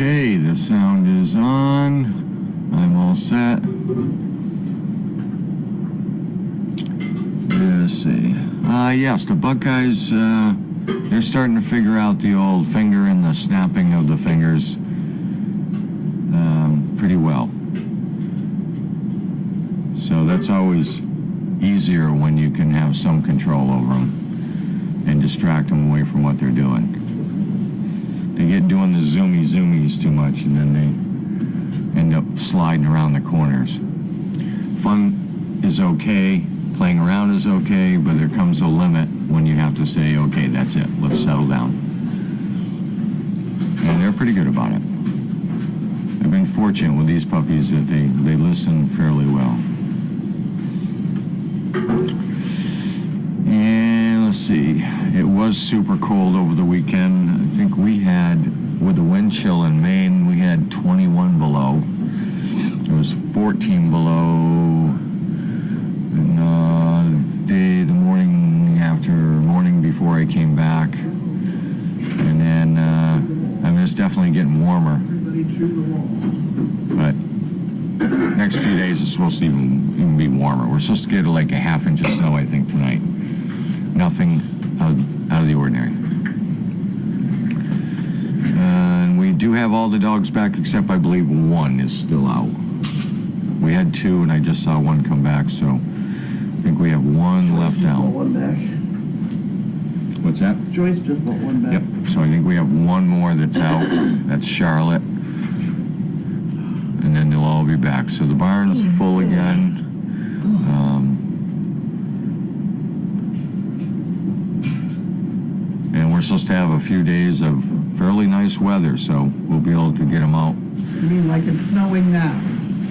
Okay, the sound is on. I'm all set. Let's see. Yes, the Buckeyes, they're starting to figure out the old finger and the snapping of the fingers pretty well. So that's always easier when you can have some control over them and distract them away from what they're doing. They get doing the zoomies too much, and then they end up sliding around the corners. Fun is okay, playing around is okay, but there comes a limit when you have to say, okay, that's it, let's settle down. And they're pretty good about it. I've been fortunate with these puppies that they listen fairly well. And let's see, it was super cold over the weekend. I think we had, with the wind chill in Maine, we had 21 below. It was 14 below the morning before I came back. And then, I mean, it's definitely getting warmer. But next few days it's supposed to even be warmer. We're supposed to get like a half inch of snow, I think, tonight. Nothing out of the ordinary. And we do have all the dogs back, except I believe one is still out. We had two, and I just saw one come back, so I think we have one left out. One back. What's that? Joyce just brought one back. Yep, so I think we have one more that's out. That's Charlotte. And then they'll all be back. So the barn's full again. And we're supposed to have a few days of fairly nice weather, so we'll be able to get them out. You mean like it's snowing now?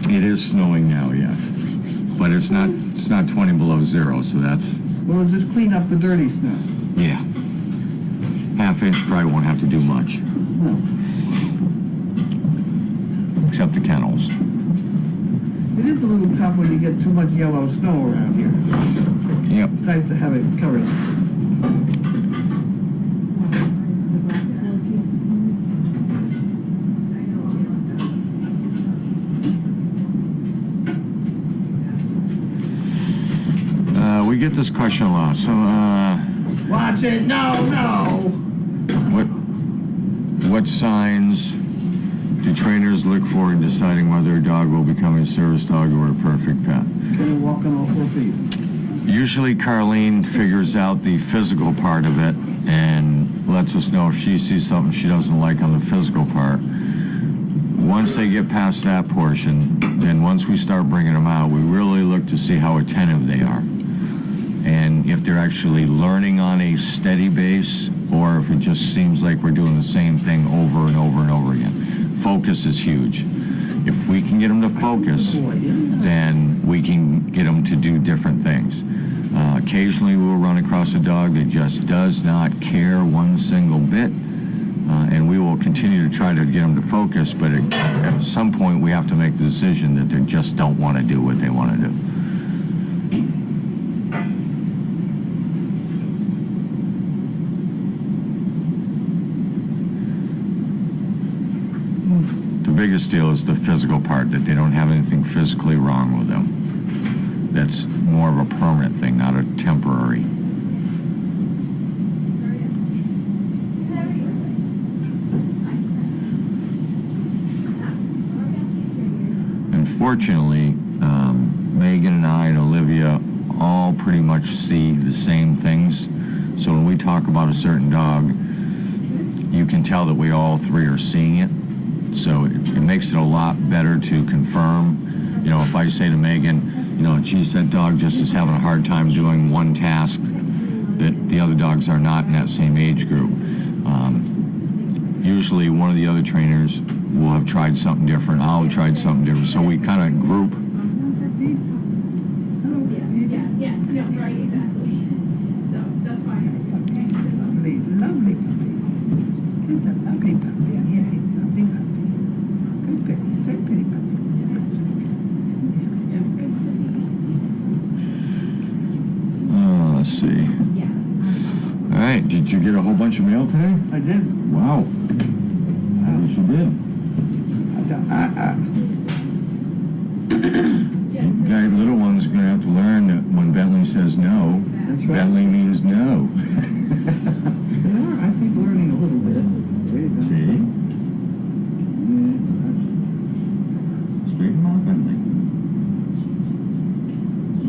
It is snowing now, yes. But it's not 20 below zero, so that's... Well, just clean up the dirty snow. Yeah. Half inch probably won't have to do much. No. Except the kennels. It is a little tough when you get too much yellow snow around here. Yep. It's nice to have it covered. We get this question a lot. So, Watch it! No! what signs do trainers look for in deciding whether a dog will become a service dog or a perfect pet? Can you walk on all 4 feet? Usually Carlene figures out the physical part of it and lets us know if she sees something she doesn't like on the physical part. Once they get past that portion, then once we start bringing them out, we really look to see how attentive they are. And if they're actually learning on a steady base, or if it just seems like we're doing the same thing over and over and over again. Focus is huge. If we can get them to focus, then we can get them to do different things. Occasionally we'll run across a dog that just does not care one single bit, and we will continue to try to get them to focus, but at some point we have to make the decision that they just don't want to do what they want to do. The biggest deal is the physical part, that they don't have anything physically wrong with them. That's more of a permanent thing, not a temporary. Unfortunately, Megan and I and Olivia all pretty much see the same things. So when we talk about a certain dog, you can tell that we all three are seeing it. So it makes it a lot better to confirm. You know, if I say to Megan, you know, geez, that dog just is having a hard time doing one task that the other dogs are not in that same age group. Usually one of the other trainers will have tried something different. I'll have tried something different. So we kind of group. Lovely puppy. It's a lovely puppy. Yeah, it's a lovely puppy. Very pretty puppy. Let's see. All right, did you get a whole bunch of mail today? I did. Wow. Yes, you did. Guy, little one's gonna have to learn that when Bentley says no, That's right. Bentley means no. They are, I think, learning a little bit. There you go. See? Yeah, Straight him out, Bentley.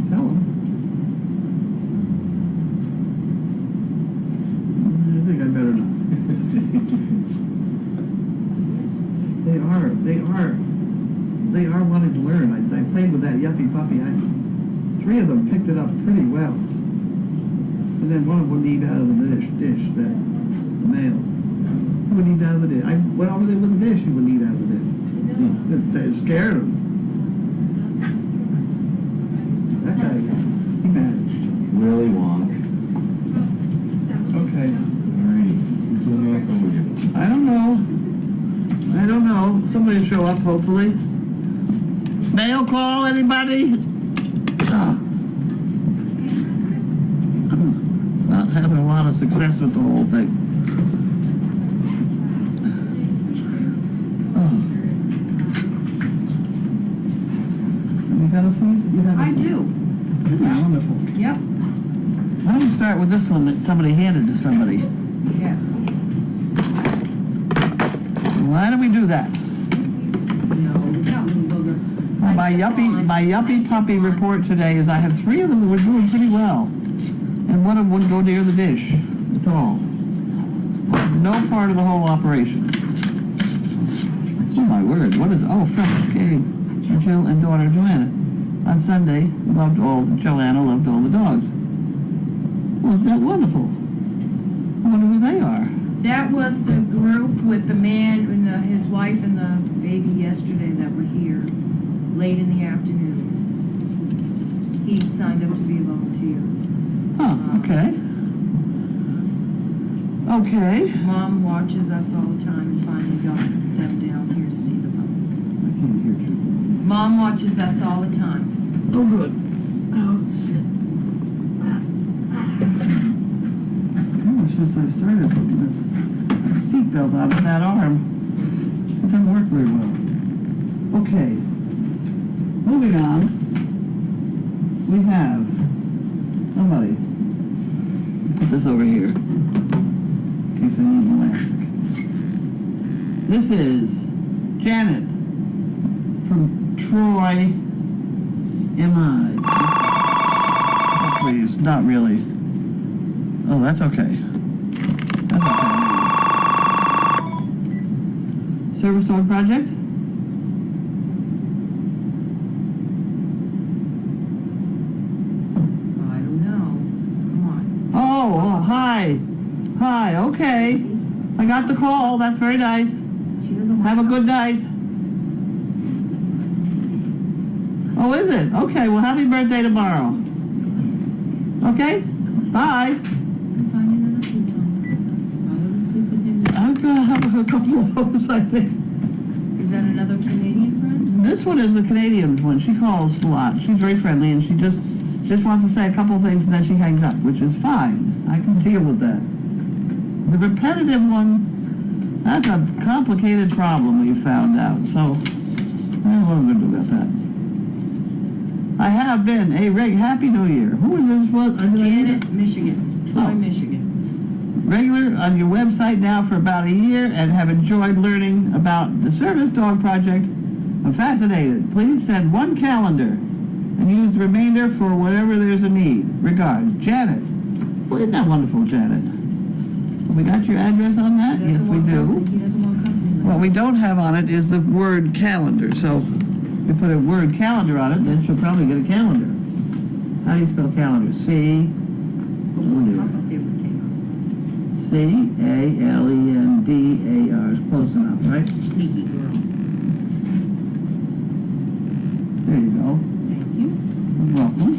tell them. I think I better not. They are wanting to learn. I played with that yuppie puppy. Three of them picked it up pretty well. And then one of them would eat out of the dish, the male. He would eat out of the dish. I went over there with the dish, he would eat out of the dish. They scared him. That guy, he managed. Willy Wonk. Okay. Alrighty. Who's gonna knock over you? I don't know. Somebody will show up, hopefully. Mail call, anybody? I'm not having a lot of success with the whole thing. You got a seat? I do. Wonderful. Yep. Why don't we start with this one that somebody handed to somebody? Yes. Why do we do that? My yuppie puppy report today is I have three of them that were doing pretty well. And one of them wouldn't go near the dish at all. No part of the whole operation. Oh my word, what is, Fresh gave Jill and daughter Joanna. On Sunday, Joanna loved all the dogs. Well, isn't that wonderful? I wonder who they are. That was the group with the man and his wife and the baby yesterday that were here late in the afternoon. He signed up to be a volunteer. Oh, okay. Okay. Mom watches us all the time and finally got them down here to see the puppies. I can't hear you. Mom watches us all the time. Oh, good. Oh, shit. Ever since I started putting the seatbelt out of that arm, it doesn't work very well. Okay. Moving on. We have somebody. Put this over here. In case I need elastic. This is Janet from Troy MI. Oh, please, not really. Oh, that's okay. That's okay. Service dog project? I don't know. Come on. Oh, hi. Hi, okay. I got the call. That's very nice. She doesn't want Have a good night. Oh, is it? Okay, well, happy birthday tomorrow. Okay? Bye. Find another futon. Rather than sleep with him. I'm going to have a couple of those, I think. Is that another Canadian friend? This one is the Canadian one. She calls a lot. She's very friendly, and she just wants to say a couple of things, and then she hangs up, which is fine. I can deal with that. The repetitive one, that's a complicated problem we found out, so what am I going to do about that? I have been a Happy New Year. Who is this one? Janet, Michigan. Troy, Oh. Michigan. Regular on your website now for about a year and have enjoyed learning about the Service Dog Project. I'm fascinated. Please send one calendar and use the remainder for whatever there's a need. Regards, Janet. Well, isn't that wonderful, Janet? We got your address on that? He Yes, doesn't we want do. company. He doesn't want company list. What we don't have on it is the word calendar, so if we put a word calendar on it, then she'll probably get a calendar. How do you spell calendar? C, Up there with chaos. C-A-L-E-N-D-A-R is close enough, right? Sneaky girl. There you go. Thank you. You're welcome.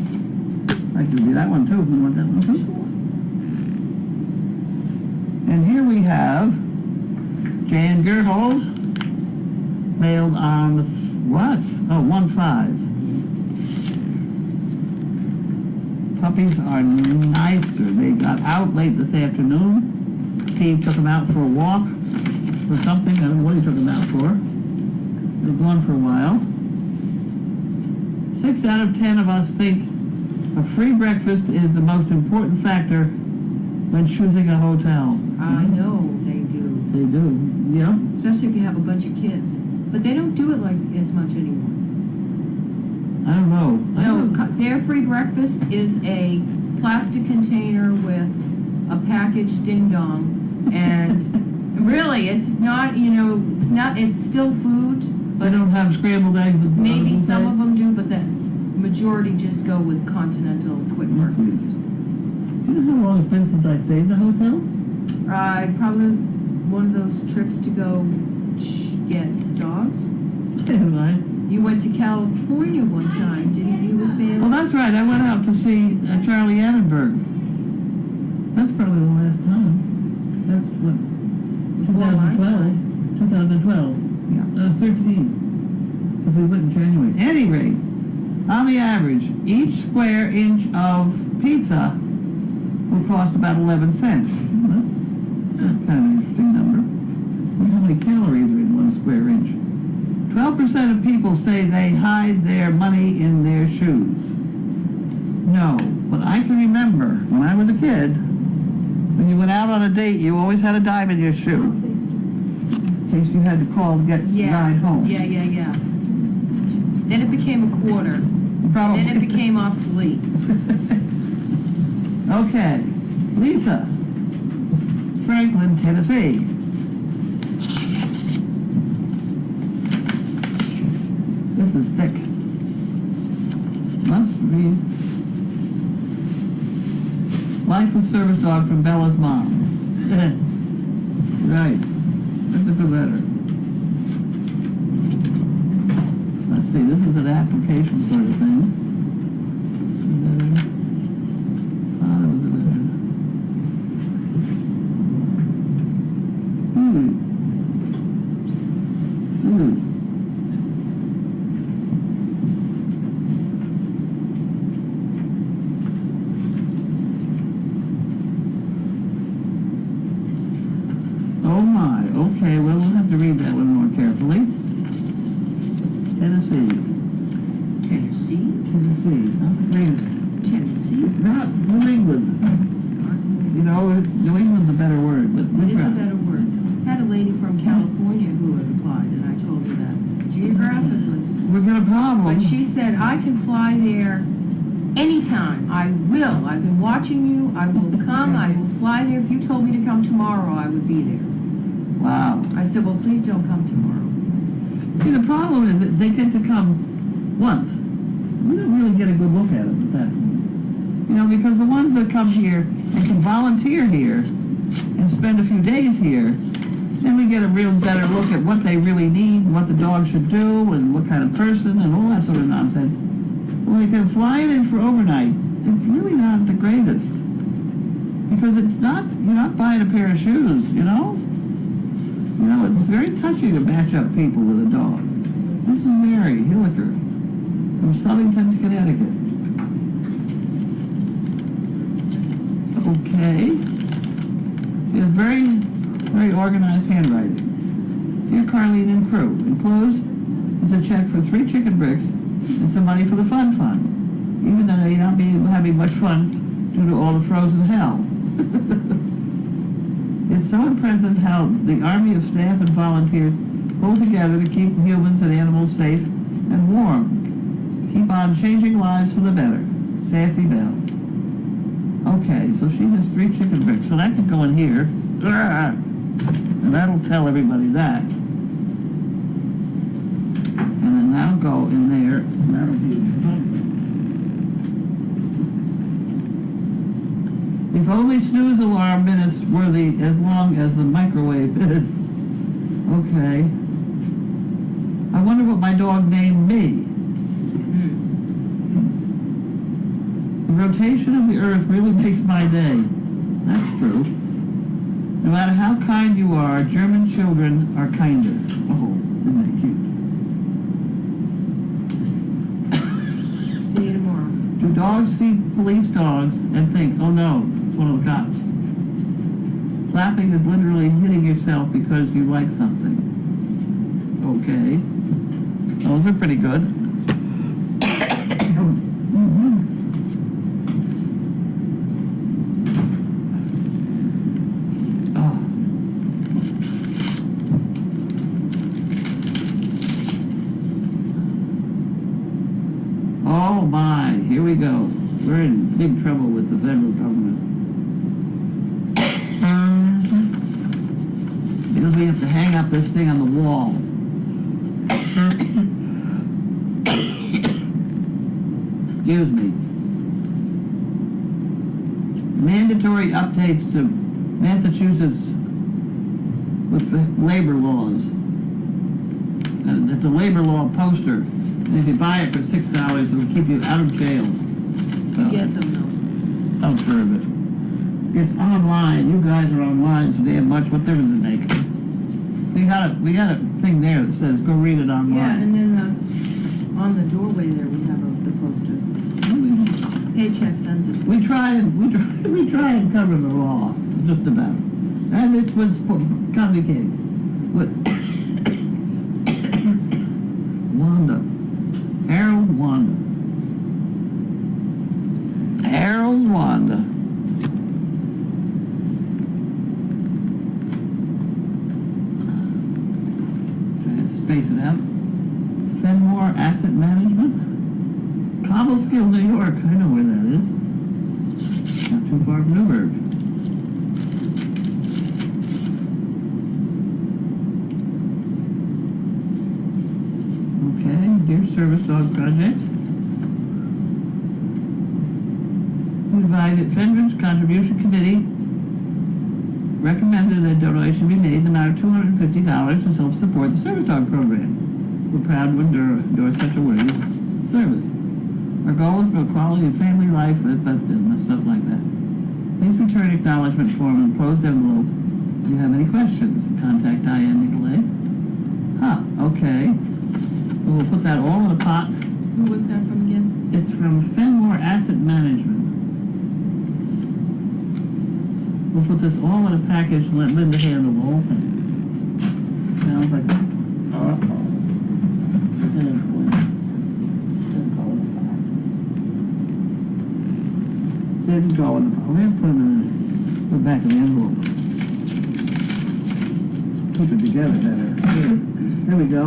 I can do that one too, if you want that one too. And here we have Jan Gerhold, mailed on the, what? Oh, 1/5. Puppies are nicer. They got out late this afternoon. Steve took them out for a walk or something. I don't know what he took them out for. They're gone for a while. 6 out of 10 of us think a free breakfast is the most important factor when choosing a hotel. I know they do, They do, yeah. especially if you have a bunch of kids. But they don't do it like as much anymore. I don't know. No, their free breakfast is a plastic container with a packaged ding dong, and really, it's not. It's still food, They but don't have scrambled eggs. with maybe butter, some okay? of them do, but the majority just go with continental quick breakfast. Do you know how long it's been since I stayed in a hotel? Probably one of those trips to go get dogs. Haven't I? You went to California one time, didn't you, with Well, family? that's right. I went out to see Charlie Annenberg. That's probably the last time. That's what, Before my 2012. 2012. Yeah. 13. Because we went in January. At any rate, on the average, each square inch of pizza will cost about 11 cents. That's kind of an interesting number. Look how many calories are in 1 square inch. 12% of people say they hide their money in their shoes. No, but I can remember when I was a kid, when you went out on a date, you always had a dime in your shoe, in case you had to call to get a ride home. Yeah. Then it became a quarter. Probably. Then it became obsolete. Okay, Lisa, Franklin, Tennessee. This is thick. Must read. Life with service dog from Bella's mom. Right. This is a letter. Let's see, this is an application sort of thing. Oh my, okay, well, we'll have to read that one more carefully. Tennessee. Tennessee? Not great. Tennessee? Not New England. You know, New England's a better word, but It is a better word. Had a lady from California who had applied, and I told her that geographically. We've got a problem. But she said, I can fly there anytime. I will. I've been watching you. I will come. I will fly there. If you told me to come tomorrow, I would be there. Wow. I said, well, please don't come tomorrow. See, the problem is that they get to come once. We don't really get a good look at them at that point. You know, because the ones that come here and can volunteer here and spend a few days here, then we get a real better look at what they really need, what the dog should do, and what kind of person, and all that sort of nonsense. When we can fly it in for overnight, it's really not the greatest. Because it's not, you're not buying a pair of shoes, you know? You know, it's very touchy to match up people with a dog. This is Mary Hilliker from Southington, Connecticut. Okay. She has very, very organized handwriting. Dear Carlene and crew, enclosed is a check for 3 chicken bricks and some money for the fun fund, even though you're not having much fun due to all the frozen hell. It's so impressive how the army of staff and volunteers pull together to keep humans and animals safe and warm. Keep on changing lives for the better. Sassy Bell. Okay, so she has 3 chicken bricks, so that can go in here. And that'll tell everybody that. And then that'll go in there. And that'll be... If only snooze alarm minutes were as long as the microwave is. Okay. I wonder what my dog named me. The rotation of the earth really makes my day. That's true. No matter how kind you are, German children are kinder. Oh, isn't that cute? See you tomorrow. Do dogs see police dogs and think, oh no, it's one of the cops? Clapping is literally hitting yourself because you like something. Okay. Those are pretty good. Oh my, here we go. We're in big trouble with the federal government. Because we have to hang up this thing on the wall. Excuse me. Mandatory updates to Massachusetts with the labor laws. And it's a labor law poster. And if you buy it for $6, it'll keep you out of jail. So, Get them though. I'm sure of it. It's online. You guys are online so damn much. What difference does it make? We got a thing there that says go read it online. Yeah, and then on the doorway there we have the poster. Paycheck sends it. We try and cover the law, just about. And it was complicated. But Wanda. Harold Wanda. Harold Wanda. Trying to space it out. Fenmore Asset Management. Cobleskill, New York. I know where that is. Not too far from Newburgh. Okay, Dear Service Dog Project. We divided Fenridge Contribution Committee recommended a donation be made in the amount of $250 to help support the service dog program. We're proud to endure such a worthy service. Our goal is for quality of family life, and stuff like that. Please return acknowledgement form and closed envelope. If you have any questions, contact Diane Nicolay. Okay. We'll put that all in a pot. Who was that from again? It's from Fenmore Asset Management. We'll put this all in a package and let Linda handle the whole thing. Sounds like didn't go in the we're gonna put them in the back of the envelope. Keep it together better. There we go.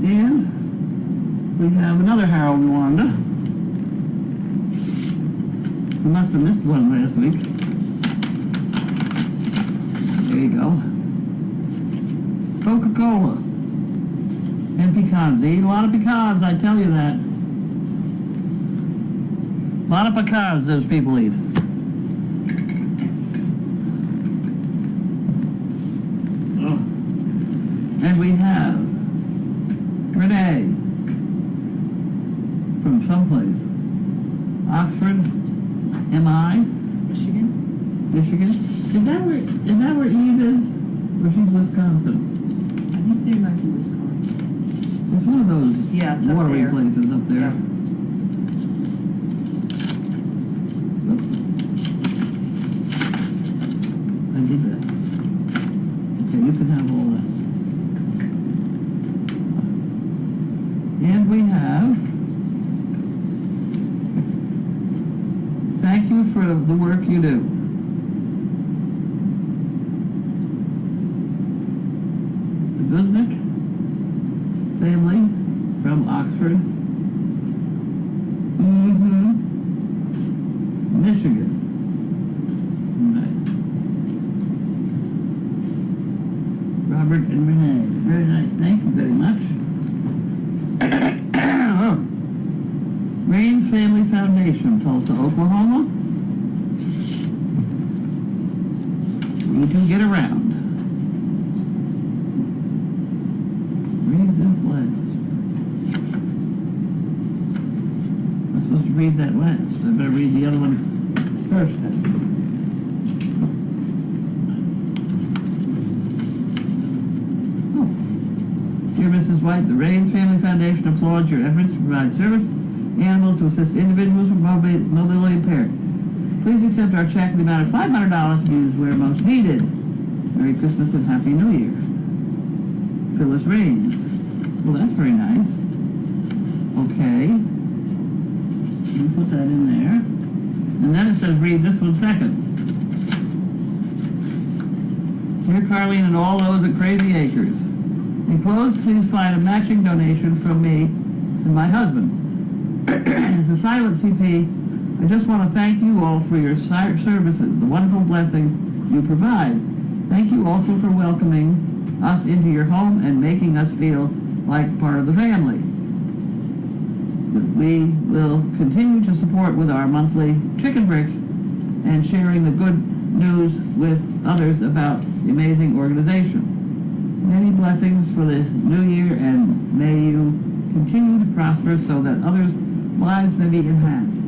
And we have another Harold Wanda. We must have missed one last week. There you go. Coca-Cola. And pecans. They eat a lot of pecans, I tell you that. A lot of pecans those people eat. Oh. And we have Renee from someplace. Oxford, MI, Michigan? Michigan. Is that where Eve is? Or she's Wisconsin? I think they might be Wisconsin. It's one of those Yeah, it's up watery there. places up there. Yeah. Oops. I did that. Okay, you can have all that. And we have, thank you for the work you do. The Guznick family from Oxford, Michigan. Right. Robert and Renee, very nice, thank you very much. Raines Family Foundation, Tulsa, Oklahoma. We do get around. Read this last. I'm supposed to read that last. I better read the other one first then. Oh. Dear Mrs. White, the Raines Family Foundation applauds your efforts to provide service animals to assist individuals with mobility impaired. Please accept our check in the amount of $500 to be used where most needed. Merry Christmas and Happy New Year. Phyllis Raines. Well, that's very nice. Okay. Let me put that in there. And then it says read this one second. Dear Carlene and all those at Crazy Acres. Enclosed, please find a matching donation from me and my husband. As a silent CP, I just want to thank you all for your services, the wonderful blessings you provide. Thank you also for welcoming us into your home and making us feel like part of the family. We will continue to support with our monthly chicken bricks and sharing the good news with others about the amazing organization. Many blessings for the new year, and may you continue to prosper so that others' lives may be enhanced.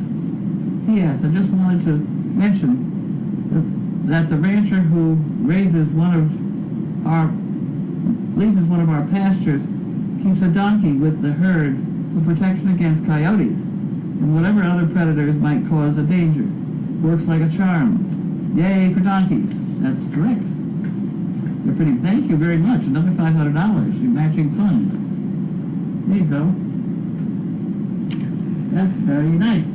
P.S. I just wanted to mention that the rancher who leases one of our pastures keeps a donkey with the herd for protection against coyotes and whatever other predators might cause a danger. Works like a charm. Yay for donkeys. That's correct. They're pretty. Thank you very much. Another $500 in matching funds. There you go. That's very nice.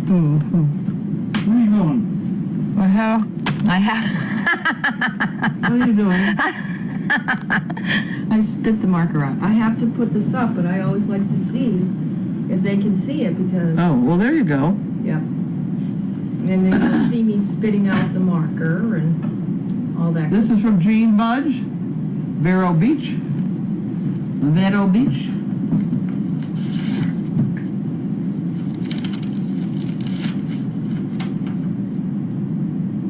Mm-hmm. Where are you going? I have. What are you doing? I spit the marker out. I have to put this up, but I always like to see if they can see it because, Oh, well, there you go. yeah. And then you'll see me spitting out the marker and all that. This is from Jean Budge, Vero Beach. Vero Beach.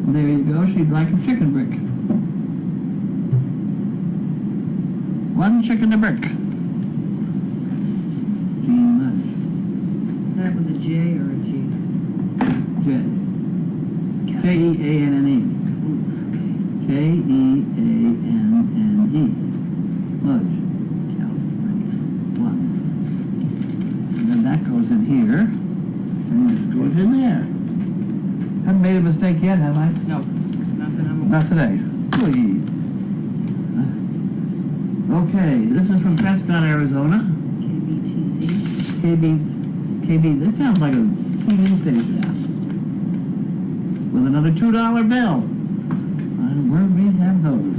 There you go. She'd like a chicken brick. One chicken a brick. Jean Budge. That with a J or a G? J. Jeanne. Jeanne. Budge. California. One. And then that goes in here. And this goes in there. Haven't made a mistake yet, have I? No, nothing I'm Not today. Oy. Okay, this is from Prescott, Arizona. KBTZ. KB, that sounds like a TV station. With another $2 bill. And where we have those.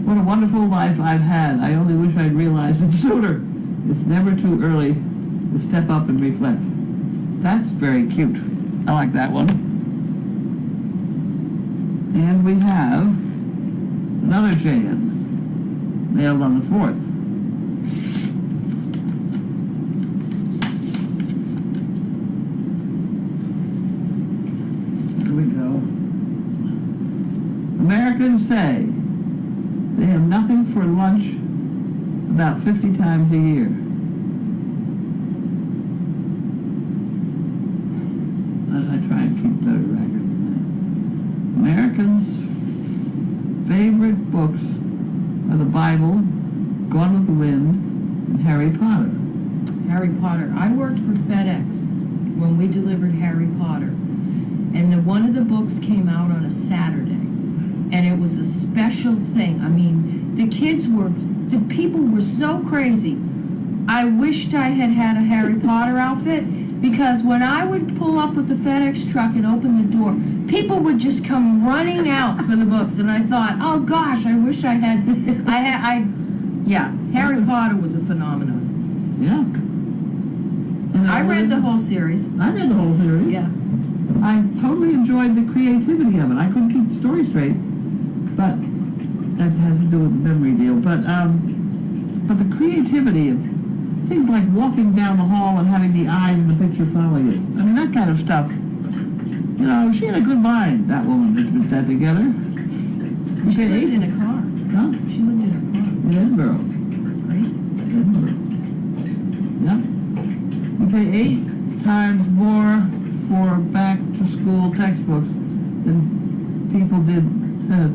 What a wonderful life I've had. I only wish I'd realized it sooner. It's never too early to step up and reflect. That's very cute. I like that one. And we have another Jan, mailed on the 4th. Here we go. Americans say they have nothing for lunch about 50 times a year. I try and keep better record than that. Americans' favorite books are the Bible, Gone with the Wind, and Harry Potter. Harry Potter. I worked for FedEx when we delivered Harry Potter. And one of the books came out on a Saturday. And it was a special thing. I mean, the people were so crazy. I wished I had had a Harry Potter outfit, because when I would pull up with the FedEx truck and open the door, people would just come running out for the books. And I thought, oh gosh, I wish I had, yeah, Harry Potter was a phenomenon. Yeah. And I read the whole series. I read the whole series. Yeah. I totally enjoyed the creativity of it. I couldn't keep the story straight, but that has to do with the memory deal. But the creativity of things like walking down the hall and having the eyes in the picture follow you. I mean, that kind of stuff. You know, she had a good mind, that woman, that put that together. She lived in a car. Huh? She lived in a car. In Edinburgh. Crazy. Edinburgh. Yep. You pay 8 times more for back-to-school textbooks than people did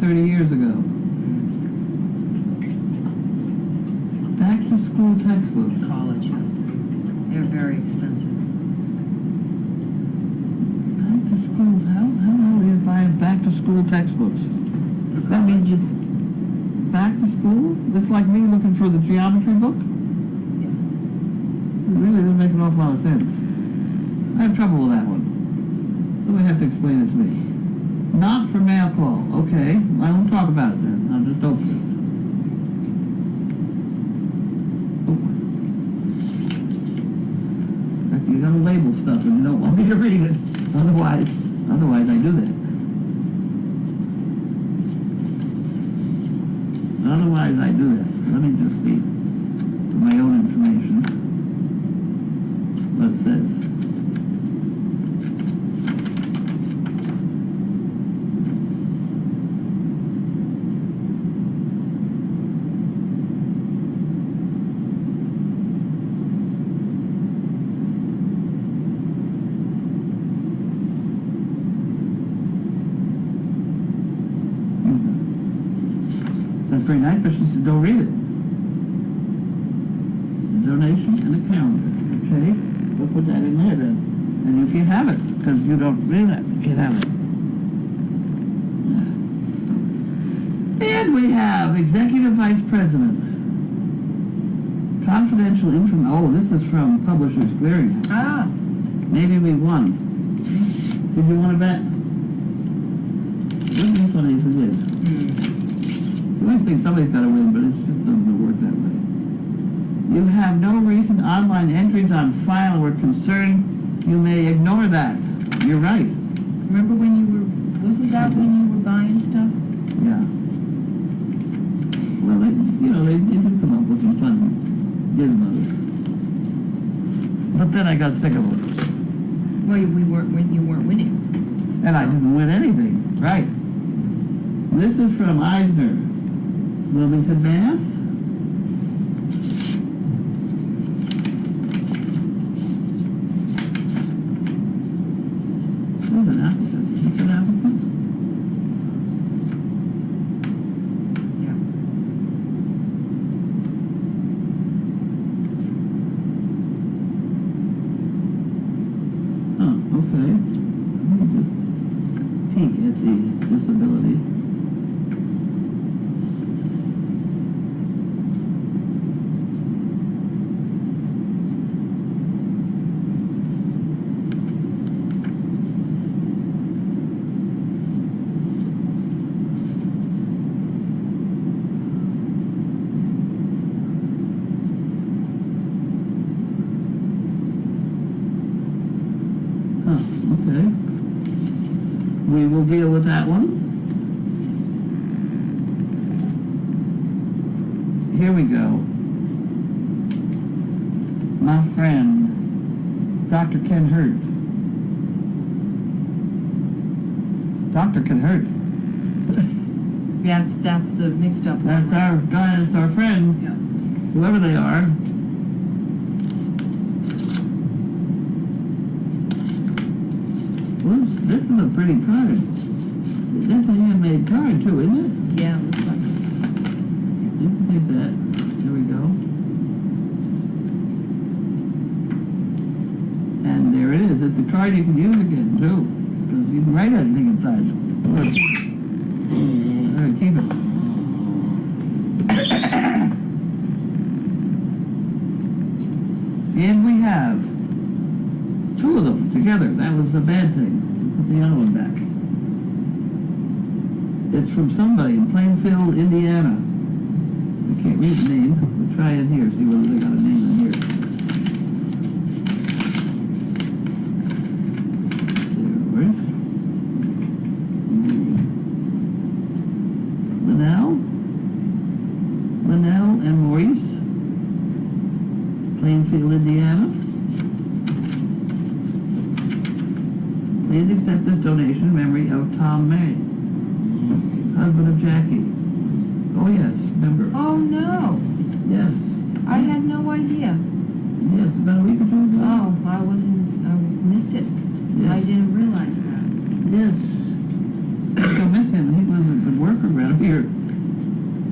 30 years ago. Back-to-school textbooks. College has to be. They're very expensive. Back-to-school, how long are you buy back-to-school textbooks. That means you back to school? It's like me looking for the geometry book? It really doesn't make an awful lot of sense. I have trouble with that one. Somebody have to explain it to me. Not for mail call. Okay, I won't talk about it then. I'll just open it. Oh. In fact, you gotta label stuff and you don't want me to read it. Otherwise I do that. Otherwise I do that. Let me just see for my own information what it says. That's pretty nice, but she said, don't read it. A donation and a calendar. Okay, we'll put that in there then. And you can't have it, because you don't read it. You can't have it. And we have Executive Vice President. Confidential information. Oh, this is from Publishers Clearing. Ah, Maybe we won. Did you want to bet? Wouldn't be funny if we did. You always think somebody's got to win, but it just doesn't work that way. You have no recent online entries on file or concern. You may ignore that. You're right. remember when you were, wasn't that when you were buying stuff? Yeah. Well, they did come up with some fun gizmos. But then I got sick of them. Well, you weren't winning. And I didn't win anything. Right. This is from Eisner. Wilmington, Mass. Who's an applicant? Is an applicant? Yeah. Oh, okay. Let me just peek at the disability. Okay. We will deal with that one. Here we go. My friend, Dr. Ken Hurt. Dr. Ken Hurt. That's the mixed up one. That's our guy, that's our friend, Yeah. whoever they are. Well, this is a pretty card. That's a handmade card too, isn't it? Yeah, looks like it. You can take that. There we go. And there it is. It's a card you can use again too, because you can write anything inside. All right, keep it. And we have two of them together. That was the bad thing. Put the other one back. It's from somebody in Plainfield, Indiana. I can't read the name. We'll try it here, see whether they got a name in here. There. Linnell and Maurice. Plainfield, Indiana. Please accept this donation in memory of Tom May, husband of Jackie. Oh yes, remember. Oh, no. Yes, I had no idea. yes, about a week or two ago. Oh, I missed it. I Yes. didn't realize that. Yes. I still miss him. He was a good worker around here.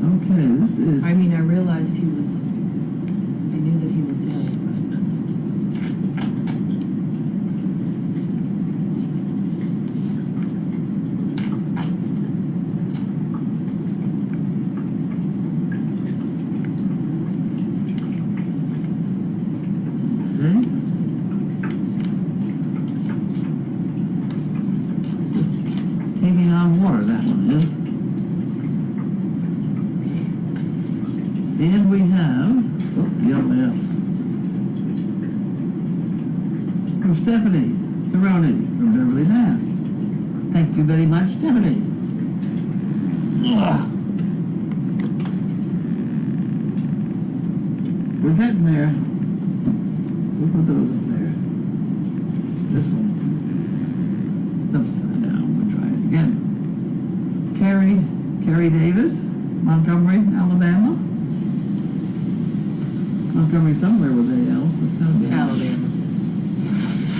Okay, this is. I mean, I realized I knew that he was ill, but. And we have, LL. From Stephanie Cerrone from Beverly, Mass. Thank you very much, Stephanie. Ugh. We're getting there. We'll put those up there. This one. Upside down. We'll try it again. Carrie Davis, Montgomery, Alabama. Montgomery somewhere with AL. Alabama.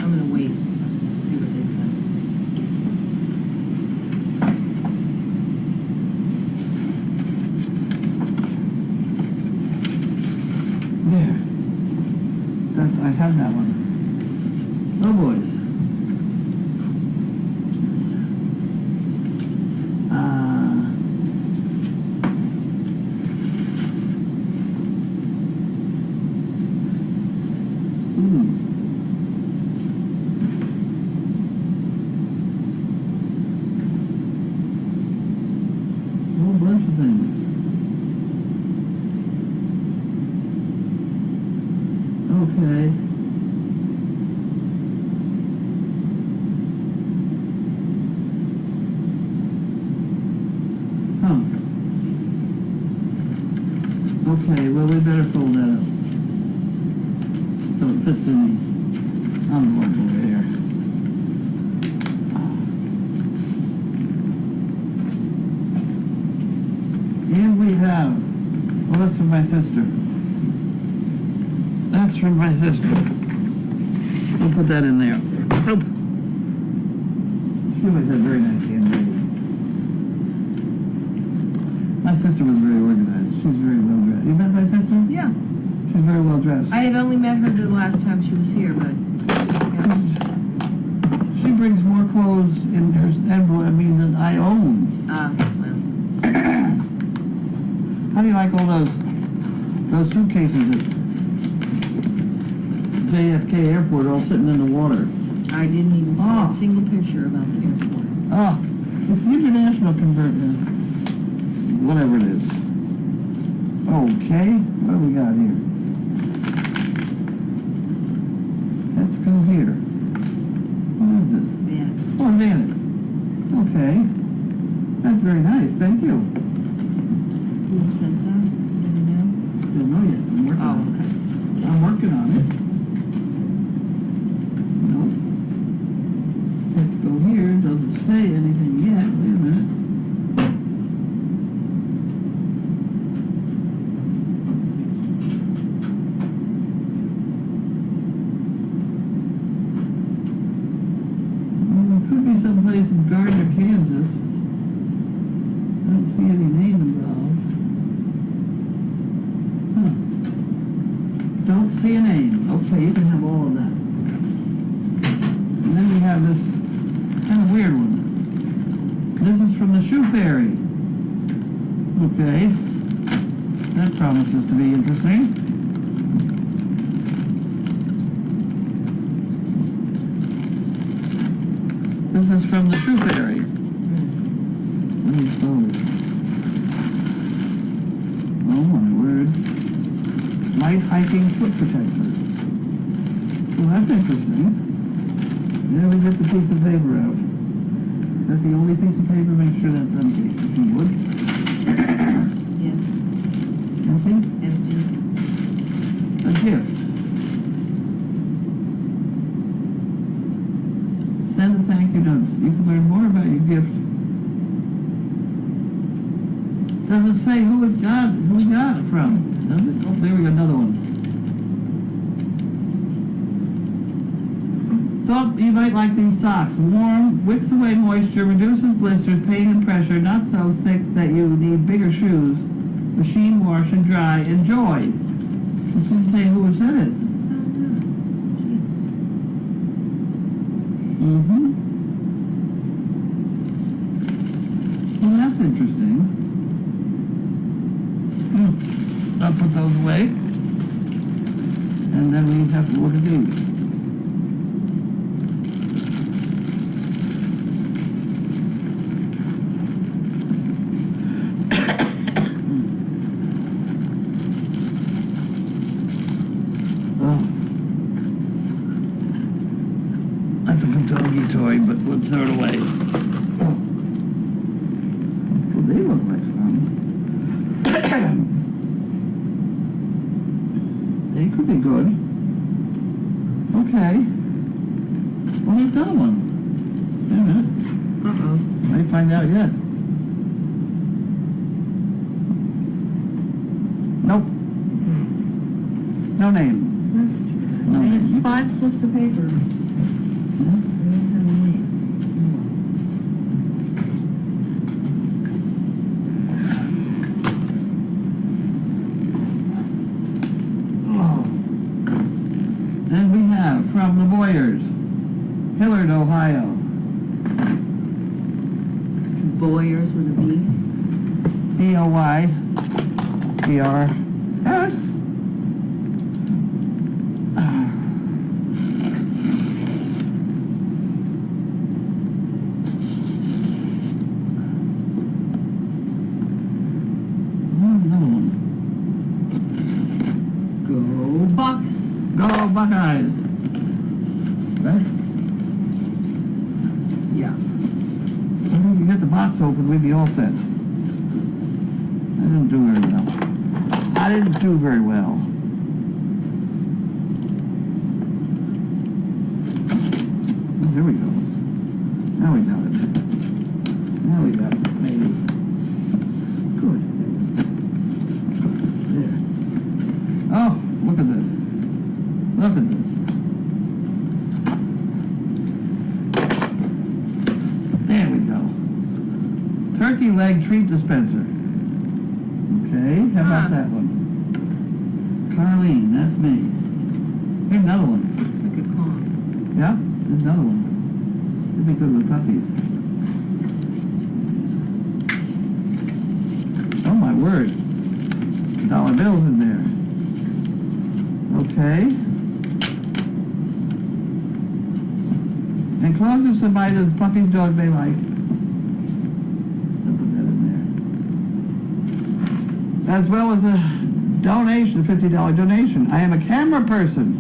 I'm gonna wait, see what they say. There. I have that one. Oh, boys. A whole bunch of things. Okay. Huh. Okay, well, we better fold that up. So it fits in the envelope over here. And we have, well, that's from my sister. That's from my sister. We'll put that in there. Oh. She always had very nice handwriting. My sister was very organized. She's very well dressed. You met my sister? Yeah, She's very well dressed. I had only met her the last time she was here, but, yeah. She brings more clothes in her envelope, than I own. Well, How do you like all those suitcases at JFK Airport all sitting in the water? I didn't even see Oh. a single picture about the airport. Oh, it's the international conversion, whatever it is. Okay, what do we got here? Let's go here. What is this? Yeah. Oh, Vanix. Okay. That's very nice, thank you. Who sent that? Do you know? Don't know yet, I'm working on Oh, it. okay. I'm working on it. Nope. Let's go here, doesn't say anything yet, wait a minute. Well, it could be someplace in Gardner, Kansas. I don't see any name involved. Huh. Don't see a name. Okay, you can have all of that. And then we have this kind of weird one. This is from the Shoe Fairy. Okay. That promises to be interesting. This is from the Shoe Fairy. What is those? Oh my word. Light hiking foot protector. Well, that's interesting. Then we get the piece of paper out. That's the only piece of paper. Make sure that's empty, if you would. Yes, Empty? empty. A gift. Send a thank you note. You can learn more about your gift. Does it say who we got it from? Does it? Oh, there we go, another one. Thought you might like these socks. Warm, wicks away moisture, reduces blisters, pain and pressure, not so thick that you need bigger shoes. Machine wash and dry. Enjoy. It didn't say who said it. Mm-hmm. Well, that's interesting. I'll put those away. And then we have to look at these. throw it away. Well, they look like fun. They could be good. Okay. Well, there's another one. Wait a minute. Uh-oh. Might find out yet. Nope. No name. That's true. No It's name. 5 slips of paper. Oh. And we have from the Boyers, Hillard, Ohio. Boyers with a B. B-O-Y-E-R-S. Another one. Go Bucks. Go Buckeyes. Right? Yeah. I think if you get the box open, we'd be all set. I didn't do very well. I didn't do very well. Oh, here we go. Now we got it. Now we got it, maybe. Good. There. Oh, look at this. Look at this. There we go. Turkey leg treat dispenser. Okay, how about that one? Carlene, that's me. Here's another one. Looks like a clock. Yeah, there's another one. Could be good with puppies. Oh my word. Dollar bills in there. Okay. Enclosure somebody that puppy's dog may like. I'll put that in there. As well as a donation, $50 donation. I am a camera person.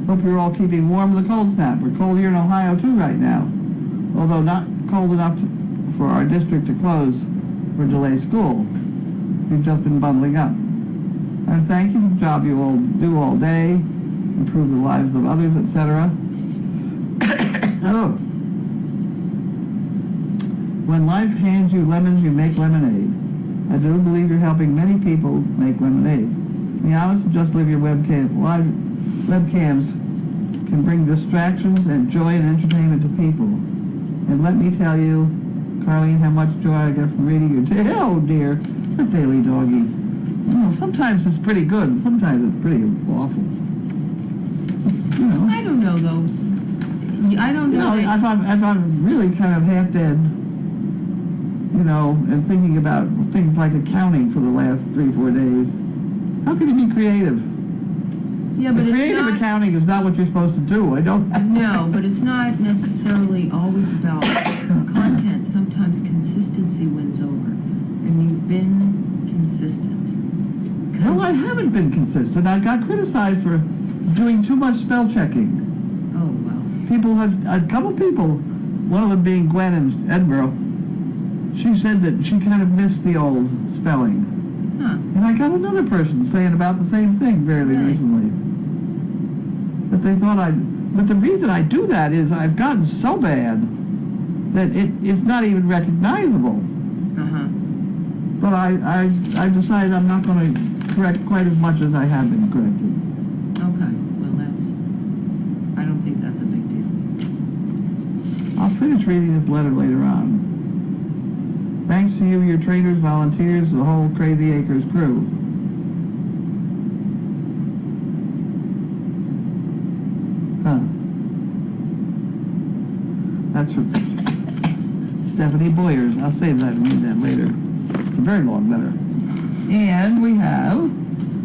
Hope you're all keeping warm in the cold snap. We're cold here in Ohio too right now. Although not cold enough for our district to close or delay school. We've just been bundling up. And thank you for the job you all do all day, improve the lives of others, etc. Oh. When life hands you lemons, you make lemonade. I do believe you're helping many people make lemonade. Be honest and just live your webcams can bring distractions and joy and entertainment to people. And let me tell you, Carlene, how much joy I get from reading your oh dear, the daily doggy. Oh, sometimes it's pretty good, and sometimes it's pretty awful. You know. I don't know though. I don't You know. know, if I'm really kind of half dead, you know, and thinking about things like accounting for the last 3-4 days, how can you be creative? Yeah, but it's Creative not. accounting is not what you're supposed to do. I don't. No, but it's not necessarily always about content. Sometimes consistency wins over, and you've been consistent. No, I haven't been consistent. I got criticized for doing too much spell checking. Oh well. People have, a couple people, one of them being Gwen in Edinburgh, she said that she kind of missed the old spelling. Huh. And I got another person saying about the same thing fairly Really? recently. But they thought but the reason I do that is I've gotten so bad that it's not even recognizable. Uh-huh. But I've decided I'm not going to correct quite as much as I have been corrected. Okay. Well, I don't think that's a big deal. I'll finish reading this letter later on. Thanks to you, your trainers, volunteers, the whole Crazy Acres crew. Huh. That's from Stephanie Boyers. I'll save that and read that later. It's a very long letter. And we have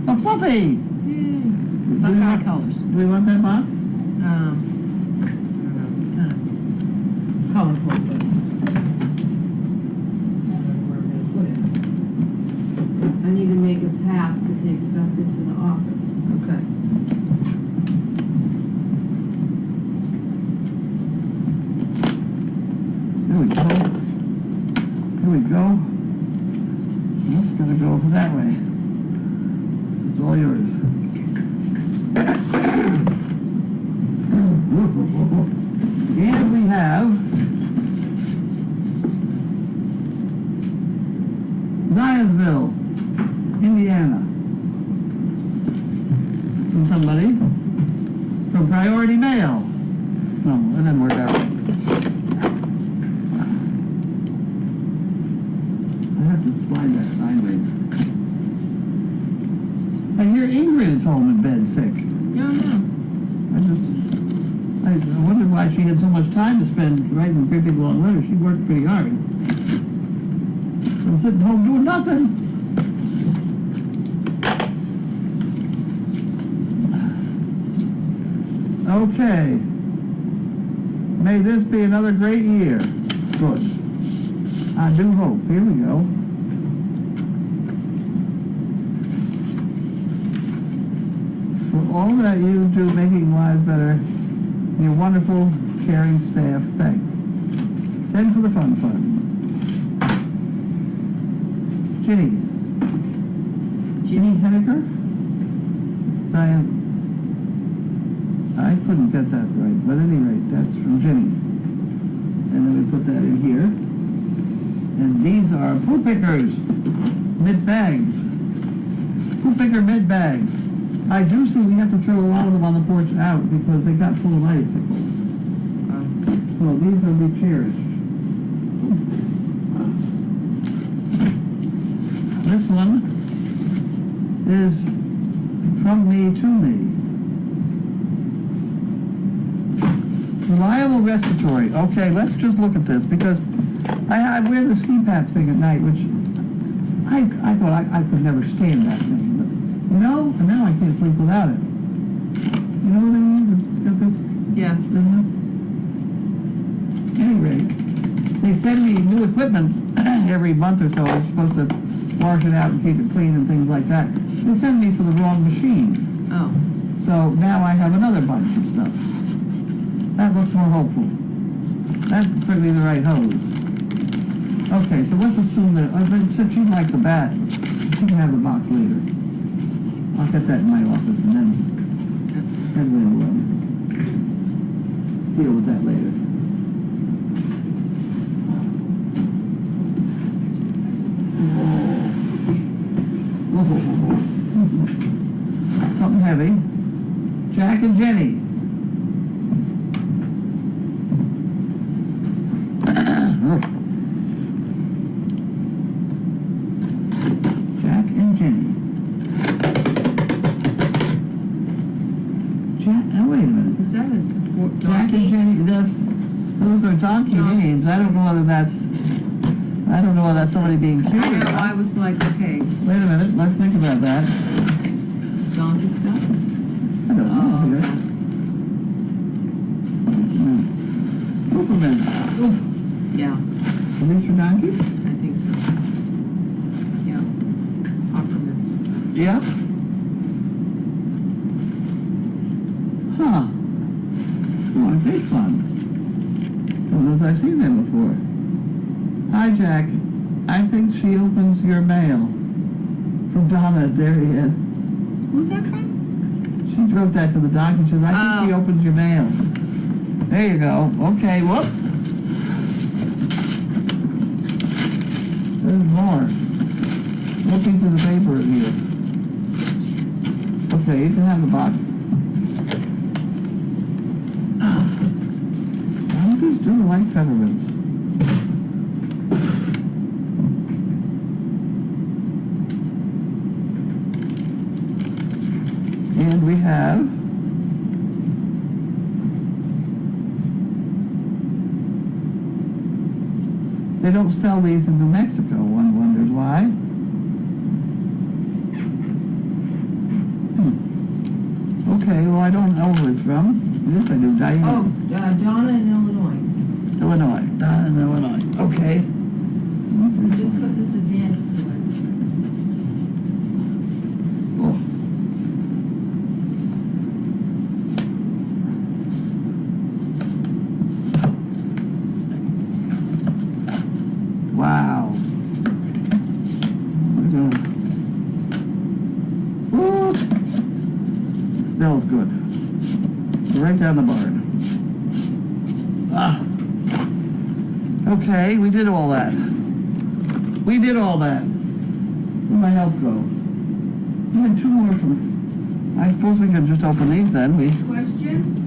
a Fluffy. Yay. Do we Buckeye want- colors. Do we want that box? I don't know. It's kind of colorful, but I don't know where I'm gonna put it. I need to make a path to take stuff into the office. Okay. Just gonna go that way. It's all yours. And we have Zionsville, Indiana. From somebody. From Priority Mail. No, it didn't work out right. I have to slide that sideways. I hear Ingrid is home in bed sick. No, no. I wondered why she had so much time to spend writing pretty big long letters. She worked pretty hard. I'm sitting home doing nothing. Okay. May this be another great year. Good. I do hope. Here we go. For all that you do making lives better, your wonderful, caring staff, thanks. Then for the fun fund. Ginny. Ginny Henniker? Diane. I couldn't get that right, but at any rate, that's from Ginny. And then we put that in here. And these are poo pickers, mid-bags. Poo picker mid-bags. I do see we have to throw a lot of them on the porch out because they got full of icicles. So these will be cherished. This one is from me to me. Reliable respiratory. Okay, let's just look at this because I wear the CPAP thing at night, which I thought I could never stand that thing. But, you know, and now I can't sleep without it. You know what I mean? It's got this, Yeah. isn't it? Anyway, they send me new equipment every month or so. I'm supposed to wash it out and keep it clean and things like that. They send me for the wrong machine. Oh. So now I have another bunch of stuff. That looks more hopeful. That's certainly the right hose. Okay, so let's assume that, since you like the bat, you can have the box later. I'll get that in my office and then we'll deal with that later. Something heavy. Jack and Jenny. Jack and Jenny. Jack, oh wait a minute. Is that a Jack and Jenny, those are donkey names. I don't know whether that's somebody being cute. I know, I was like, okay, Wait a minute, let's think about that. donkey stuff? I don't know. Oh, Here. Superman. Yeah, Are these for donkeys? I think so. Yeah. Oppermans. Yeah. Huh. Oh, aren't they fun? Well, those I've seen them before. Hi, Jack. I think she opens your mail. From Donna at Darien. Who's that from? She wrote that to the donkey. She says, I think she Oh. opens your mail. There you go. Okay, whoop. There's more. Looking through the paper here. Okay, you can have the box. Donkeys do like peppermints. And we have they don't sell these in New Mexico. One wonders why. Okay, well I don't know who it's from. This I do. Diane. Oh, Donna in Illinois. Illinois. Donna in Illinois. Okay. We just put this advance to it. Oh. Wow. Smells good. Right down the barn. Ah. Okay, we did all that. We did all that. Where'd my help go? We had two more from... I suppose we could just open these then. Questions?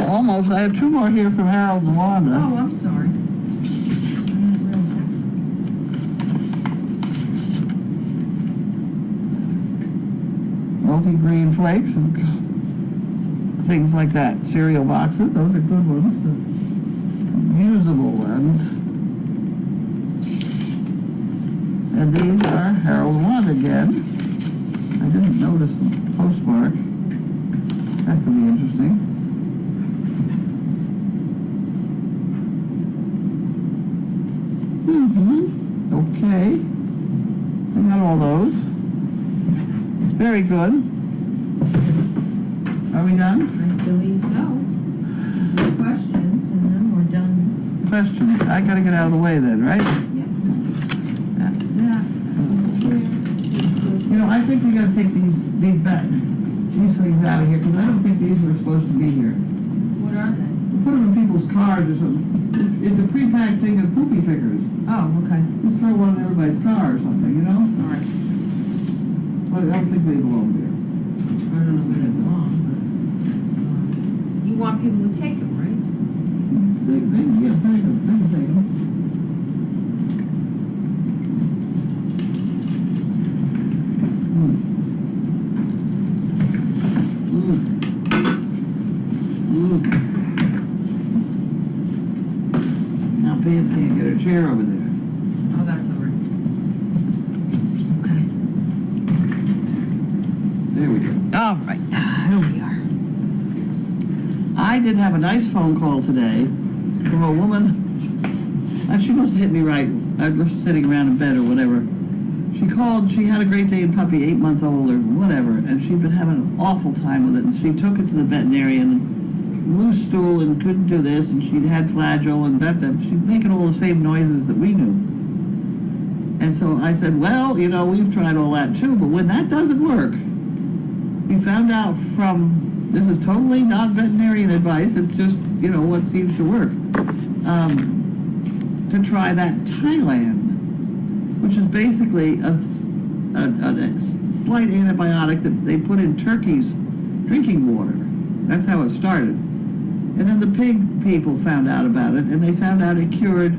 Almost. I have two more here from Harold and Wanda. Oh, I'm sorry. Multi-grain flakes and things like that. Cereal boxes, those are good ones. The usable ones. And these are Harold and Wanda again. I didn't notice the postmark. That could be interesting. Okay. We got all those. Very good. Are we done? I believe so. Questions, and then we're done. Questions. I gotta get out of the way then, right? Yep. That's that. You know, I think we gotta take these back, these things out of here, because I don't think these were supposed to be here. What are they? We put them in people's cars or something. It's a pre-packed thing of poopy figures. Oh, okay. Just throw one in everybody's car or something, you know? All right. But I don't think they belong there. I don't know if they belong, but... You want people to take them, right? They can take them. Now Pam can't get her chair over there. Oh, that's all right. Okay. There we go. All right. Here we are. I did have a nice phone call today from a woman, and she must have hit me right. I was sitting around in bed or whatever. She called, she had a Great Dane puppy, 8 months old or whatever, and she'd been having an awful time with it, and she took it to the veterinarian, and loose stool, and couldn't do this, and she'd had flagell, and that, she'd making all the same noises that we knew. And so I said, well, you know, we've tried all that too, but when that doesn't work, we found out from, this is totally not veterinarian advice, it's just, you know, what seems to work, to try that Thailand, which is basically a slight antibiotic that they put in turkeys' drinking water. That's how it started. And then the pig people found out about it, and they found out it cured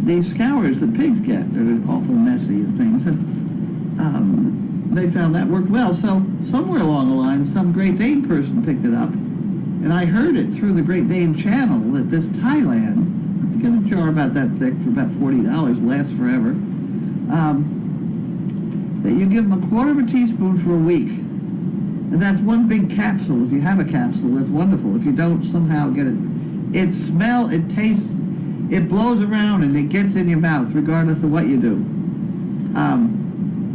the scours that pigs get. They're awful messy and things. And they found that worked well. So somewhere along the line, some Great Dane person picked it up, and I heard it through the Great Dane channel that this Thailand, you get a jar about that thick for about $40, lasts forever, that you give them a quarter of a teaspoon for a week. And that's one big capsule. If you have a capsule, that's wonderful. If you don't somehow get it, it smells, it tastes, it blows around and it gets in your mouth regardless of what you do.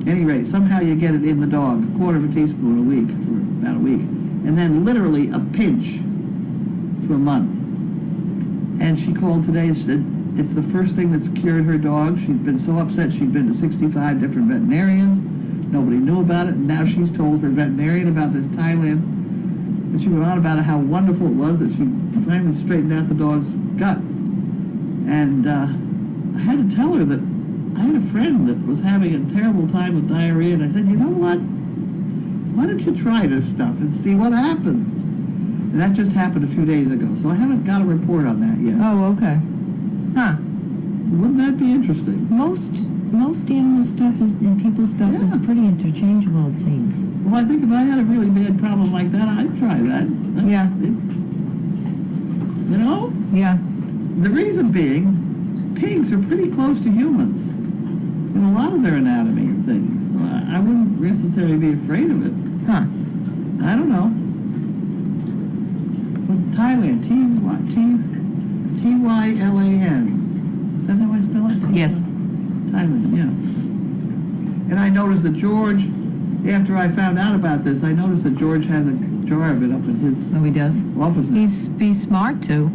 Any rate, somehow you get it in the dog, a quarter of a teaspoon a week for about a week. And then literally a pinch for a month. And she called today and said it's the first thing that's cured her dog. She'd been so upset. She'd been to 65 different veterinarians. Nobody knew about it. And now she's told her veterinarian about this Thailand. And she went on about how wonderful it was that she finally straightened out the dog's gut. And I had to tell her that I had a friend that was having a terrible time with diarrhea. And I said, you know what? Why don't you try this stuff and see what happens? And that just happened a few days ago, so I haven't got a report on that yet. Oh, okay. Huh. Wouldn't that be interesting? Most animal stuff is, and people stuff is Yeah. pretty interchangeable, it seems. Well, I think if I had a really bad problem like that, I'd try that. Yeah. You know? Yeah. The reason being, pigs are pretty close to humans in a lot of their anatomy and things. So I wouldn't necessarily be afraid of it. Huh. I don't know. But Thailand, Tylan. Is that how I spell it? Yes. Thailand, yeah. And I noticed that George, after I found out about this, I noticed that George has a jar of it up in his Oh, he does. office. He's smart too.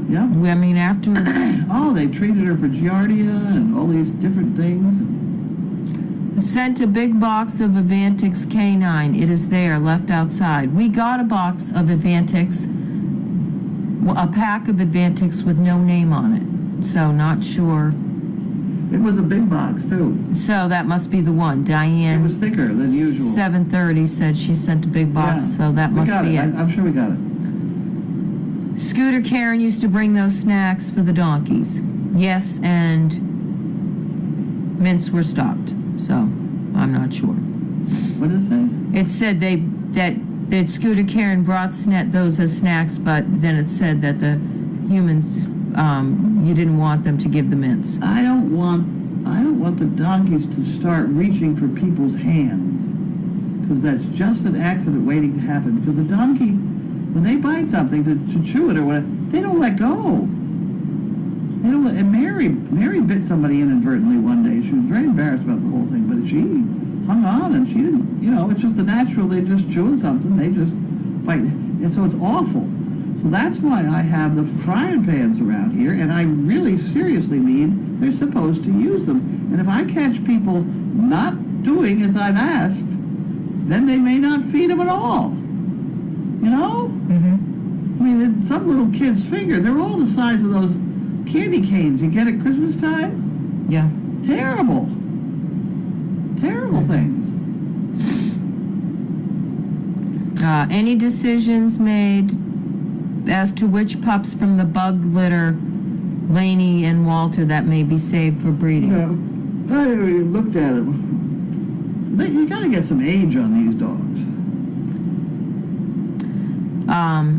Yeah. I mean, after Oh, they treated her for giardia and all these different things. Sent a big box of Avantix K9. It is there, left outside. We got a box of Avantix, a pack of Avantix with no name on it. So not sure. It was a big box, too. So that must be the one. It Diane, was thicker than usual. 7:30 said she sent a big box, Yeah. so that We must got be it. it. I'm sure we got it. Scooter Karen used to bring those snacks for the donkeys. Yes, and mints were stopped, so I'm not sure. What did it say? It said that Scooter Karen brought those as snacks, but then it said that the humans, you didn't want them to give the mints. I don't want the donkeys to start reaching for people's hands, because that's just an accident waiting to happen. Because the donkey, when they bite something to chew it or whatever, they don't let go. They don't. And Mary bit somebody inadvertently one day. She was very embarrassed about the whole thing, but she hung on and she didn't. You know, it's just the natural. They just chewing something. They just bite, and so it's awful. So that's why I have the frying pans around here, and I really seriously mean they're supposed to use them. And if I catch people not doing as I've asked, then they may not feed them at all. You know? Mm-hmm. I mean, some little kid's finger, they're all the size of those candy canes you get at Christmas time. Yeah. Terrible. Terrible things. Any decisions made as to which pups from the bug litter, Laney and Walter, that may be saved for breeding? Yeah, I already looked at it. You gotta get some age on these dogs.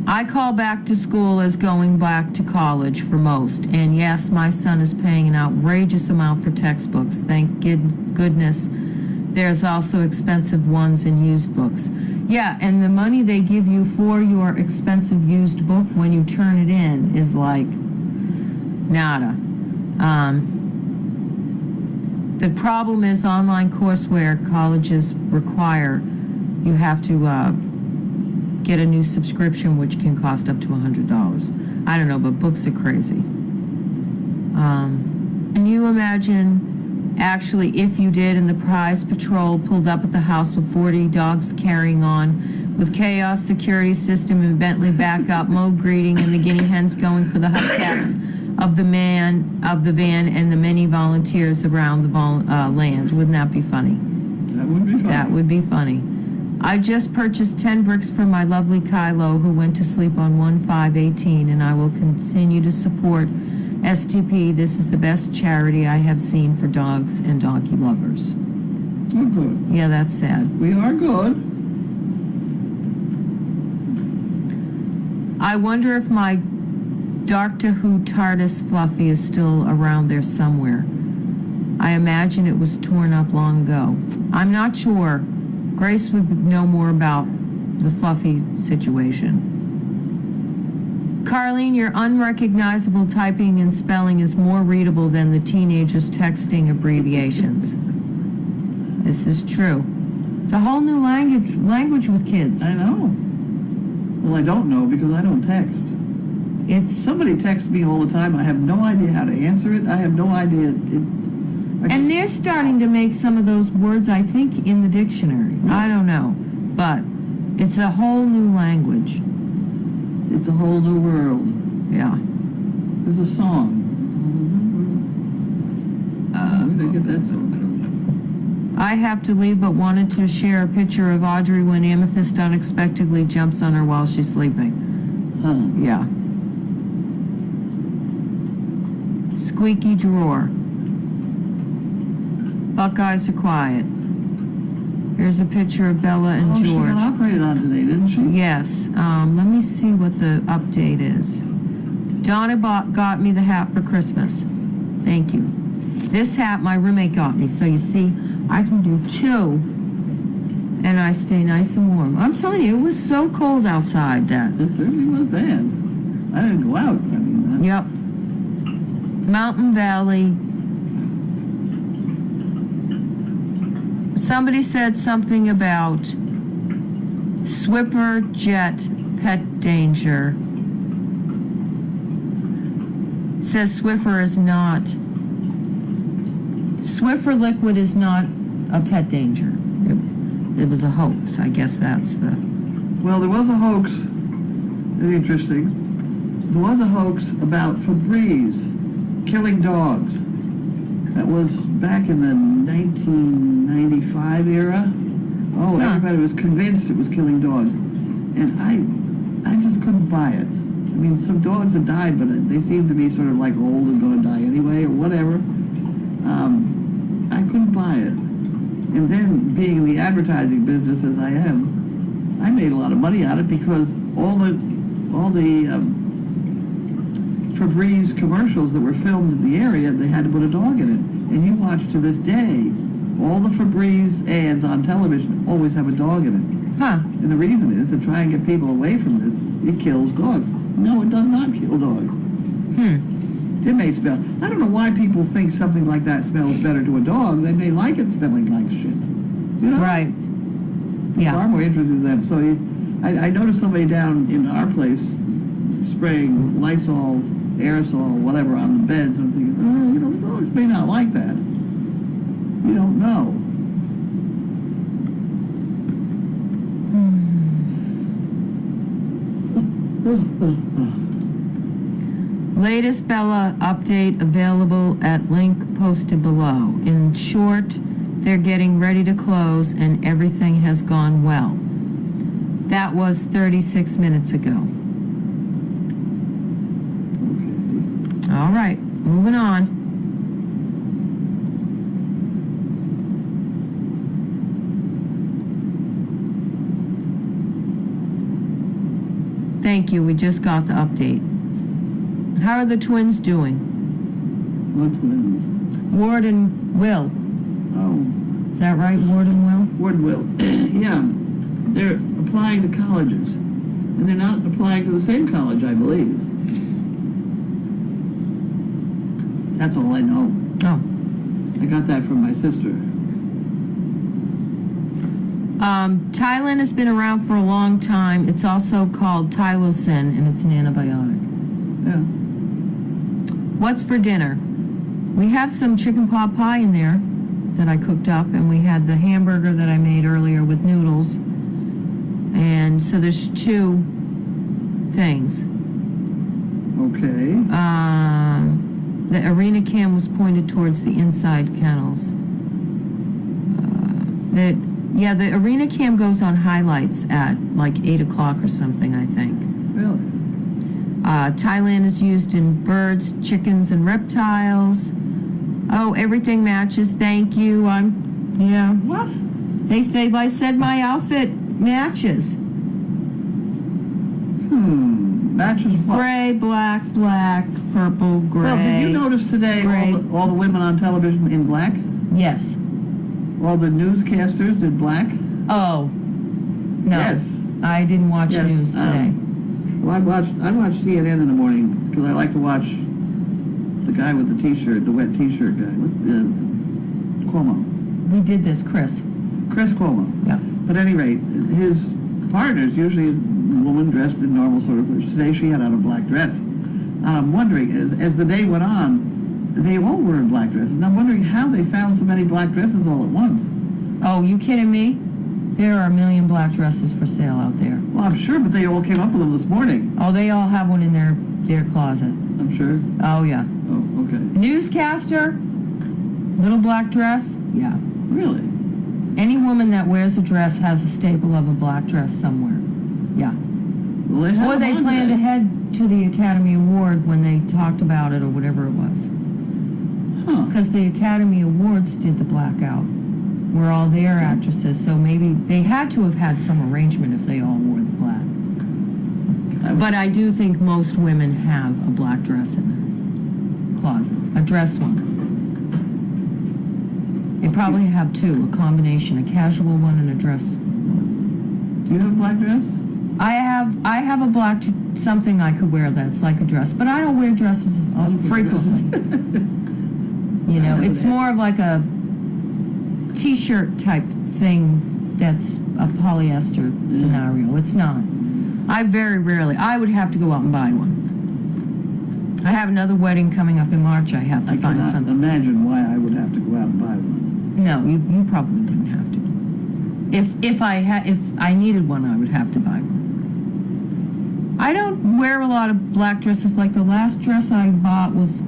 I call back to school as going back to college for most. And yes, my son is paying an outrageous amount for textbooks. Thank goodness there's also expensive ones and used books. Yeah, and the money they give you for your expensive used book when you turn it in is like nada. The problem is online courseware colleges require you have to get a new subscription, which can cost up to $100. I don't know, but books are crazy. Can you imagine actually if you did and the prize patrol pulled up at the house with 40 dogs carrying on with chaos security system and Bentley backup, mode greeting, and the guinea hens going for the hubcaps of the van and the many volunteers around the land? Wouldn't that be funny? That would be fun. That would be funny. I just purchased 10 bricks for my lovely Kylo, who went to sleep on 1/5/18, and I will continue to support STP. This is the best charity I have seen for dogs and donkey lovers. Oh, good. Yeah, that's sad. We are good. I wonder if my Doctor Who TARDIS Fluffy is still around there somewhere. I imagine it was torn up long ago. I'm not sure. Grace would know more about the Fluffy situation. Carlene, your unrecognizable typing and spelling is more readable than the teenagers texting abbreviations. This is true. It's a whole new language with kids. I know. Well, I don't know because I don't text. Somebody texts me all the time. I have no idea how to answer it. I have no idea. And they're starting to make some of those words, I think, in the dictionary. I don't know. But it's a whole new language. It's a whole new world. Yeah. There's a song. Where did I get that song from? I have to leave, but wanted to share a picture of Audrey when Amethyst unexpectedly jumps on her while she's sleeping. Huh. Yeah. Squeaky drawer. Buckeyes are quiet. Here's a picture of Bella and She George. got operated on today, didn't she? Yes. Let me see what the update is. Donna got me the hat for Christmas. Thank you. This hat my roommate got me, so you see, I can do two, and I stay nice and warm. I'm telling you, it was so cold outside that. It certainly was bad. I didn't go out. I mean, Yep. Mountain Valley. Somebody said something about Swiffer Jet Pet Danger. Says Swiffer is not. Swiffer liquid is not a pet danger. It was a hoax. I guess that's the... Well, there was a hoax, interesting, there was a hoax about Febreze killing dogs. That was back in the 1995 era. Oh, Huh. everybody was convinced it was killing dogs. And I just couldn't buy it. I mean, some dogs have died, but they seem to be sort of like old and going to die anyway, or whatever. I couldn't buy it. And then, being in the advertising business as I am, I made a lot of money out of it because all the Febreze commercials that were filmed in the area, they had to put a dog in it. And you watch to this day, all the Febreze ads on television always have a dog in it. Huh. And the reason is to try and get people away from this. It kills dogs. No, it does not kill dogs. It may smell. I don't know why people think something like that smells better to a dog. They may like it smelling like shit. You know? Right. Yeah. Far more interested in them. So I noticed somebody down in our place spraying Lysol, aerosol, whatever, on the beds. I'm thinking, oh, you know, dogs may not like that. You don't know. Latest Bella update available at link posted below. In short, they're getting ready to close and everything has gone well. That was 36 minutes ago. Okay. All right, moving on. Thank you, we just got the update. How are the twins doing? What twins? Ward and Will. Oh, Is that right, Ward and Will? Wardville. Yeah. They're applying to colleges. And they're not applying to the same college, I believe. That's all I know. Oh. I got that from my sister. Tylenol has been around for a long time. It's also called Tylosin, and it's an antibiotic. Yeah. What's for dinner? We have some chicken pot pie in there that I cooked up, and we had the hamburger that I made earlier with noodles. And so there's two things. Okay. The arena cam was pointed towards the inside kennels. The arena cam goes on highlights at like 8 o'clock or something, I think. Really? Thailand is used in birds, chickens, and reptiles. Oh, everything matches. Thank you. Yeah. What? They said my outfit matches. Matches what? Gray, black, purple, gray. Well, did you notice today Gray. all the women on television in black? Yes. All the newscasters in black? Oh. No. Yes. I didn't watch Yes, news today. Well, I watch CNN in the morning because I like to watch the guy with the T-shirt, the wet T-shirt guy, Cuomo. We did this, Chris. Chris Cuomo. Yeah. But at any rate, his partner's usually a woman dressed in normal sort of clothes. Today she had on a black dress. I'm wondering, as the day went on, they all were in black dresses. And I'm wondering how they found so many black dresses all at once. Oh, you kidding me? There are a million black dresses for sale out there. Well, I'm sure, but they all came up with them this morning. Oh, they all have one in their closet. I'm sure. Oh, yeah. Oh, okay. Newscaster, little black dress, yeah. Really? Any woman that wears a dress has a staple of a black dress somewhere. Yeah. Well, they had Or them they on planned today. ahead to the Academy Award when they talked about it or whatever it was. Huh. Because the Academy Awards did the blackout. We're all their actresses, so maybe they had to have had some arrangement if they all wore the black. But I do think most women have a black dress in their closet, a dress one. They probably have two, a combination, a casual one and a dress. Do you have a black dress? I have a black something I could wear that's like a dress, but I don't wear dresses frequently. You know, it's more of like a T-shirt type thing that's a polyester scenario. It's not. I very rarely. I would have to go out and buy one. I have another wedding coming up in March. I have to I find cannot something. imagine why I would have to go out and buy one. No, you probably wouldn't have to. If I needed one, I would have to buy one. I don't wear a lot of black dresses. Like the last dress I bought was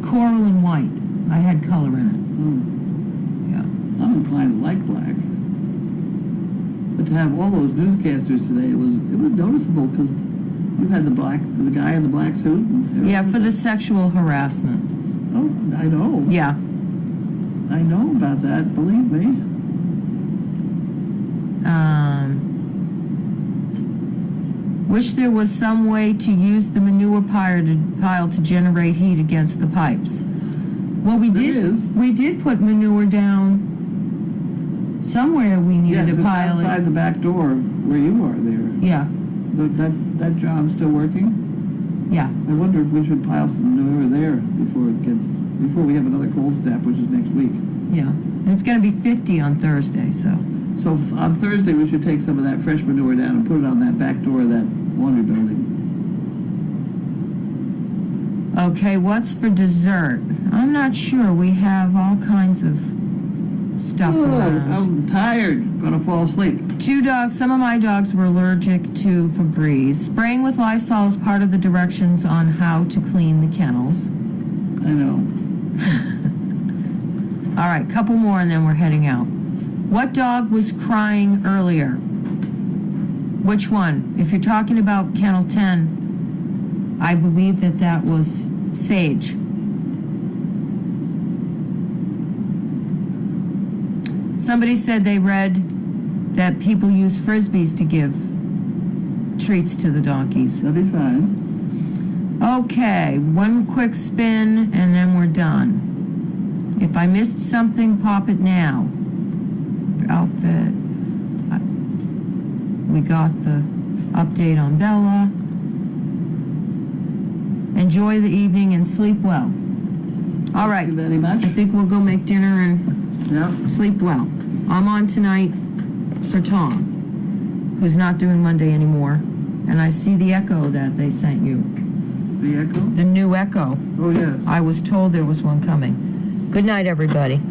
coral and white. I had color in it. Yeah. I'm inclined to like black. But to have all those newscasters today, it was noticeable because you had the guy in the black suit. And Yeah, for the sexual harassment. Oh, I know. Yeah. I know about that, believe me. Wish there was some way to use the manure pile to generate heat against the pipes. Well, we There is. did put manure down somewhere. We needed Yes, a it's pile. outside the back door where you are there. Yeah, That job's still working? yeah. I wonder if we should pile some manure there before we have another cold snap, which is next week. Yeah, and it's going to be 50 on Thursday, so. So on Thursday, we should take some of that fresh manure down and put it on that back door of that laundry building. Okay, what's for dessert? I'm not sure. We have all kinds of stuff around. I'm tired. Gonna fall asleep. Two dogs, some of my dogs were allergic to Febreze. Spraying with Lysol is part of the directions on how to clean the kennels. I know. All right, couple more and then we're heading out. What dog was crying earlier? Which one? If you're talking about Kennel 10, I believe that was Sage. Somebody said they read that people use Frisbees to give treats to the donkeys. That'll be fine. Okay, one quick spin and then we're done. If I missed something, pop it now. Outfit. We got the update on Bella. Enjoy the evening and sleep well. All right, Thank you very much. I think we'll go make dinner and Yep. sleep well. I'm on tonight for Tom, who's not doing Monday anymore. And I see the Echo that they sent you. The Echo? The new Echo. Oh, yes. I was told there was one coming. Good night, everybody.